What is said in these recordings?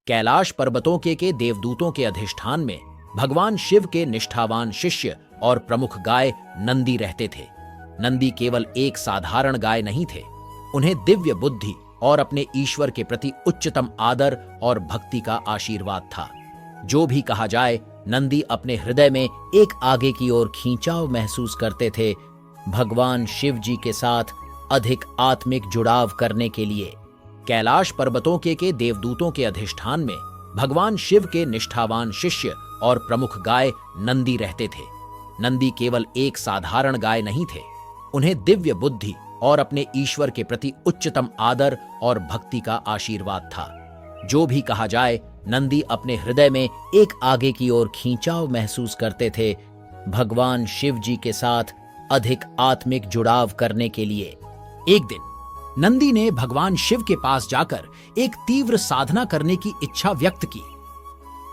कैलाश पर्वतों के देवदूतों के अधिष्ठान में भगवान शिव के निष्ठावान शिष्य और प्रमुख गाय नंदी रहते थे। नंदी केवल एक साधारण गाय नहीं थे, उन्हें दिव्य बुद्धि और अपने ईश्वर के प्रति उच्चतम आदर और भक्ति का आशीर्वाद था। जो भी कहा जाए, नंदी अपने हृदय में एक आगे की ओर खींचाव महसूस करते थे, भगवान शिव जी के साथ अधिक आत्मिक जुड़ाव करने के लिए। कैलाश पर्वतों के देवदूतों के अधिष्ठान में भगवान शिव के निष्ठावान शिष्य और प्रमुख गाय नंदी रहते थे। नंदी केवल एक साधारण गाय नहीं थे, उन्हें दिव्य बुद्धि और अपने ईश्वर के प्रति उच्चतम आदर और भक्ति का आशीर्वाद था। जो भी कहा जाए, नंदी अपने हृदय में एक आगे की ओर खींचाव महसूस करते थे, भगवान शिव जी के साथ अधिक आत्मिक जुड़ाव करने के लिए। एक दिन नंदी ने भगवान शिव के पास जाकर एक तीव्र साधना करने की इच्छा व्यक्त की।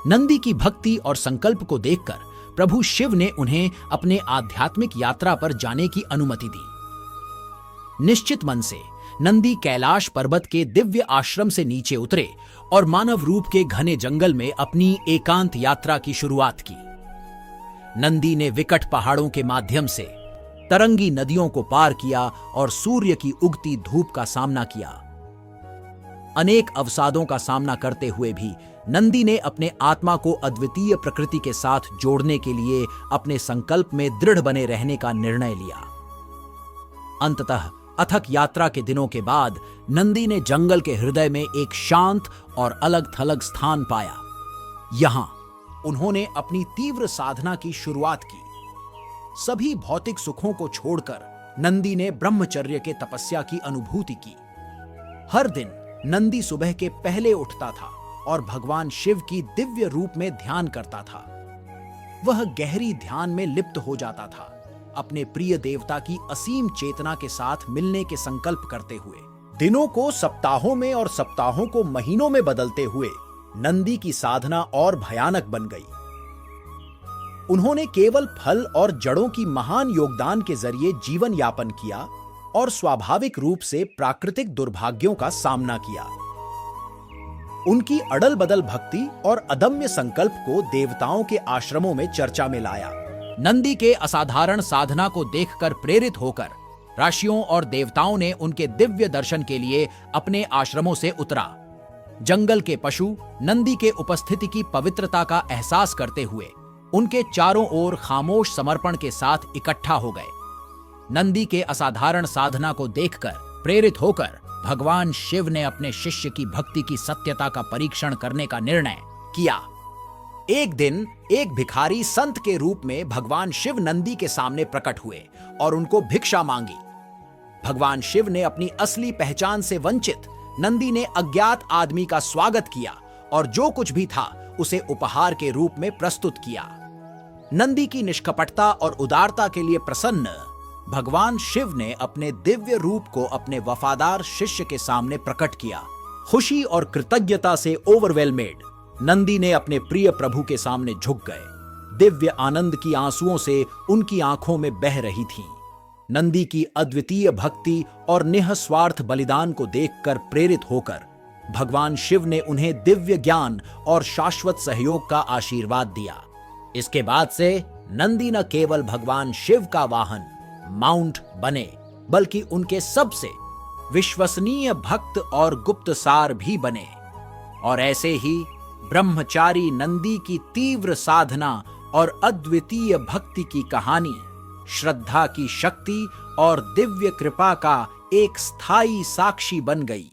नंदी की भक्ति और संकल्प को देखकर प्रभु शिव ने उन्हें अपने आध्यात्मिक यात्रा पर जाने की अनुमति दी। निश्चित मन से नंदी कैलाश पर्वत के दिव्य आश्रम से नीचे उतरे और मानव रूप के घने जंगल में अपनी एकांत यात्रा की शुरुआत की। नंदी ने विकट पहाड़ों के माध्यम से तरंगी नदियों को पार किया और सूर्य की उगती धूप का सामना किया। अनेक अवसादों का सामना करते हुए भी नंदी ने अपने आत्मा को अद्वितीय प्रकृति के साथ जोड़ने के लिए अपने संकल्प में दृढ़ बने रहने का निर्णय लिया। अंततः अथक यात्रा के दिनों के बाद नंदी ने जंगल के हृदय में एक शांत और अलग थलग स्थान पाया। यहां उन्होंने अपनी तीव्र साधना की शुरुआत की। सभी भौतिक सुखों को छोड़कर नंदी ने ब्रह्मचर्य के तपस्या की अनुभूति की। हर दिन नंदी सुबह के पहले उठता था और भगवान शिव की दिव्य रूप में ध्यान करता था। वह गहरी ध्यान में लिप्त हो जाता था, अपने प्रिय देवता की असीम चेतना के साथ मिलने के संकल्प करते हुए। दिनों को सप्ताहों में और सप्ताहों को महीनों में बदलते हुए नंदी की साधना और भयानक बन गई। उन्होंने केवल फल और जड़ों की महान योगदान के जरिए जीवन यापन किया और स्वाभाविक रूप से प्राकृतिक दुर्भाग्यों का सामना किया। उनकी अड़ल बदल भक्ति और अदम्य संकल्प को देवताओं के आश्रमों में चर्चा में लाया। नंदी के असाधारण साधना को देखकर प्रेरित होकर ऋषियों और देवताओं ने उनके दिव्य दर्शन के लिए अपने आश्रमों से उतरा। जंगल के पशु नंदी के उपस्थिति की पवित्रता का एहसास करते हुए उनके चारों ओर खामोश समर्पण के साथ इकट्ठा हो गए। नंदी के असाधारण साधना को देखकर प्रेरित होकर भगवान शिव ने अपने शिष्य की भक्ति की सत्यता का परीक्षण करने का निर्णय किया। एक दिन एक भिखारी संत के रूप में भगवान शिव नंदी के सामने प्रकट हुए और उनको भिक्षा मांगी। भगवान शिव ने अपनी असली पहचान से वंचित नंदी ने अज्ञात आदमी का स्वागत किया और जो कुछ भी था उसे उपहार के रूप में प्रस्तुत किया। नंदी की निष्कपटता और उदारता के लिए प्रसन्न भगवान शिव ने अपने दिव्य रूप को अपने वफादार शिष्य के सामने प्रकट किया। खुशी और कृतज्ञता से ओवरवेलमेड नंदी ने अपने प्रिय प्रभु के सामने झुक गए। दिव्य आनंद की आंसुओं से उनकी आंखों में बह रही थीं। नंदी की अद्वितीय भक्ति और निःस्वार्थ बलिदान को देखकर प्रेरित होकर भगवान शिव ने उन्हें दिव्य ज्ञान और शाश्वत सहयोग का आशीर्वाद दिया। इसके बाद से नंदी न केवल भगवान शिव का वाहन माउंट बने, बल्कि उनके सबसे विश्वसनीय भक्त और गुप्तसार भी बने। और ऐसे ही ब्रह्मचारी नंदी की तीव्र साधना और अद्वितीय भक्ति की कहानी श्रद्धा की शक्ति और दिव्य कृपा का एक स्थायी साक्षी बन गई।